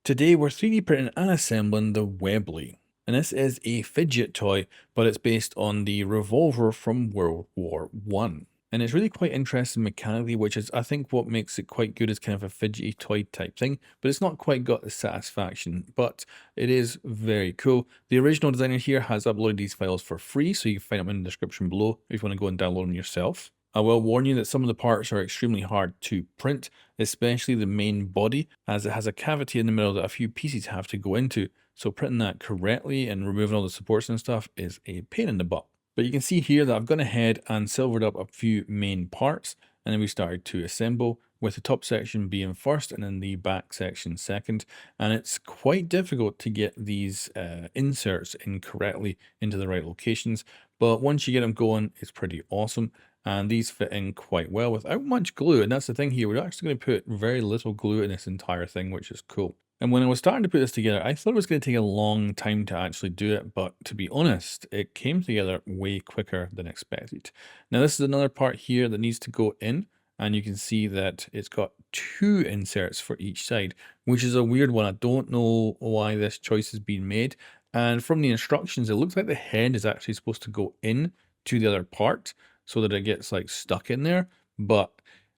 Today we're 3D printing and assembling the Webley. And this is a fidget toy, but it's based on the revolver from World War One. And it's really quite interesting mechanically, which is I think what makes it quite good as kind of a fidgety toy type thing, but it's not quite got the satisfaction, but it is very cool. The original designer here has uploaded these files for free, so you can find them in the description below if you want to go and download them yourself. I will warn you that some of the parts are extremely hard to print, especially the main body, as it has a cavity in the middle that a few pieces have to go into. So printing that correctly and removing all the supports and stuff is a pain in the butt. But you can see here that I've gone ahead and silvered up a few main parts, and then we started to assemble, with the top section being first and then the back section second. And it's quite difficult to get these inserts in correctly into the right locations, but once you get them going, it's pretty awesome. And these fit in quite well without much glue. And that's the thing here, we're actually going to put very little glue in this entire thing, which is cool. And when I was starting to put this together, I thought it was going to take a long time to actually do it, but to be honest, it came together way quicker than expected. Now this is another part here that needs to go in, and you can see that it's got two inserts for each side, which is a weird one. I don't know why this choice has been made. And from the instructions, it looks like the head is actually supposed to go in to the other part, so that it gets like stuck in there. But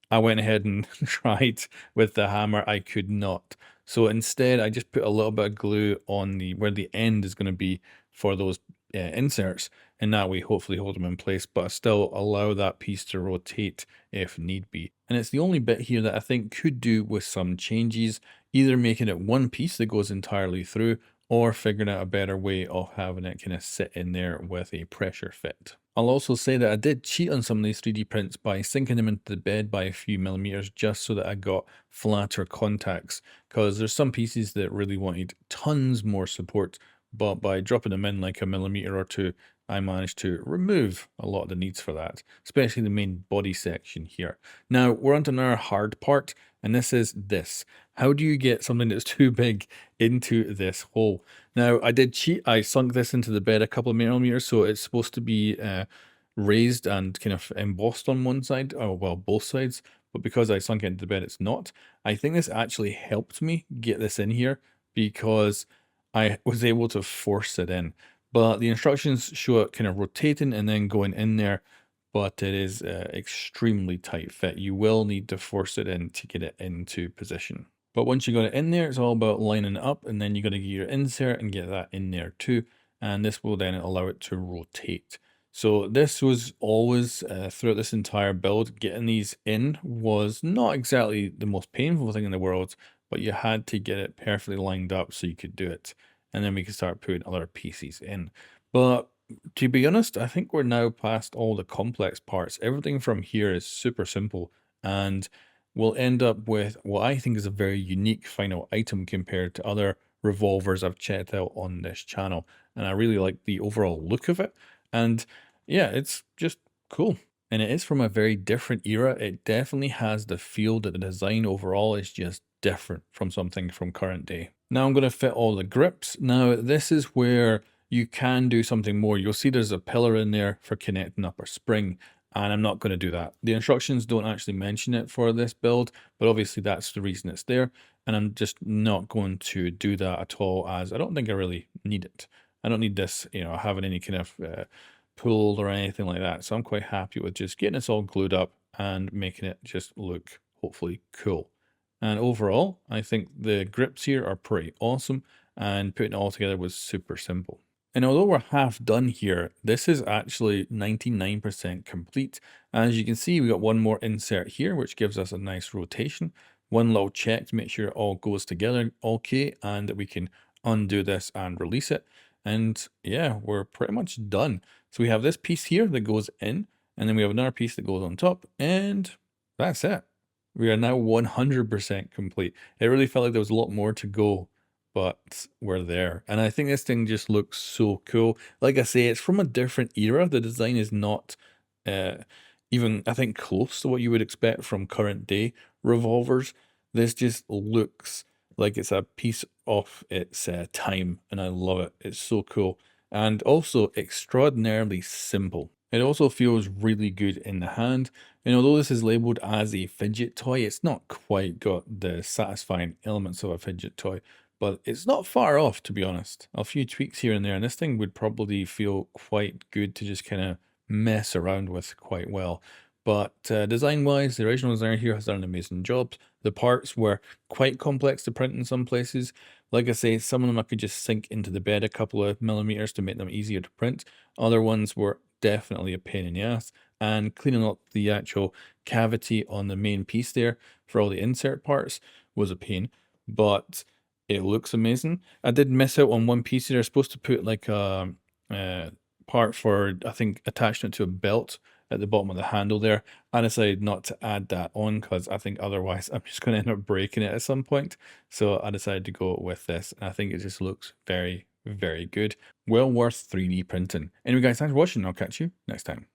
I went ahead and tried with the hammer. I could not. So instead, I just put a little bit of glue on the where the end is going to be for those inserts, and that way hopefully hold them in place, but still allow that piece to rotate if need be. And it's the only bit here that I think could do with some changes, either making it one piece that goes entirely through, or figuring out a better way of having it kind of sit in there with a pressure fit. I'll also say that I did cheat on some of these 3D prints by sinking them into the bed by a few millimeters just so that I got flatter contacts, because there's some pieces that really wanted tons more support, but by dropping them in like a millimeter or two, I managed to remove a lot of the needs for that, especially the main body section here. Now we're on to another hard part, and this is this. How do you get something that's too big into this hole? Now I did cheat. I sunk this into the bed a couple of millimeters, so it's supposed to be raised and kind of embossed on one side, or well, both sides. But because I sunk it into the bed, it's not. I think this actually helped me get this in here because I was able to force it in. But the instructions show it kind of rotating and then going in there, but it is extremely tight fit. You will need to force it in to get it into position. But once you got it in there, it's all about lining it up, and then you got to get your insert and get that in there too. And this will then allow it to rotate. So this was always, throughout this entire build, getting these in was not exactly the most painful thing in the world, but you had to get it perfectly lined up so you could do it. And then we could start putting other pieces in. But to be honest, I think we're now past all the complex parts. Everything from here is super simple, and we'll end up with what I think is a very unique final item compared to other revolvers I've checked out on this channel. And I really like the overall look of it. And yeah, it's just cool. And it is from a very different era. It definitely has the feel that the design overall is just different from something from current day. Now I'm going to fit all the grips. Now this is where you can do something more. You'll see there's a pillar in there for connecting up a spring, and I'm not going to do that. The instructions don't actually mention it for this build, but obviously that's the reason it's there, and I'm just not going to do that at all, as I don't think I really need it. I don't need this, having any kind of pull or anything like that. So I'm quite happy with just getting this all glued up and making it just look hopefully cool. And overall, I think the grips here are pretty awesome, and putting it all together was super simple. And although we're half done here, this is actually 99% complete. As you can see, we got one more insert here, which gives us a nice rotation. One little check to make sure it all goes together okay, and that we can undo this and release it. And yeah, we're pretty much done. So we have this piece here that goes in, and then we have another piece that goes on top, and that's it. We are now 100% complete. It really felt like there was a lot more to go, but we're there. And I think this thing just looks so cool. Like I say, it's from a different era. The design is not even, I think, close to what you would expect from current day revolvers. This just looks like it's a piece of its time, and I love it. It's so cool. And also extraordinarily simple. It also feels really good in the hand, and although this is labeled as a fidget toy, it's not quite got the satisfying elements of a fidget toy, but it's not far off, to be honest. A few tweaks here and there, and this thing would probably feel quite good to just kind of mess around with quite well. But design-wise, the original designer here has done an amazing job. The parts were quite complex to print in some places. Like I say, some of them I could just sink into the bed a couple of millimeters to make them easier to print. Other ones were definitely a pain in the ass. And cleaning up the actual cavity on the main piece there for all the insert parts was a pain. But it looks amazing. I did miss out on one piece. They're supposed to put like a part for, I think, attaching it to a belt at the bottom of the handle there. I decided not to add that on because I think otherwise I'm just going to end up breaking it at some point. So I decided to go with this. And I think it just looks very, very good. Well worth 3D printing. Anyway, guys, thanks for watching. I'll catch you next time.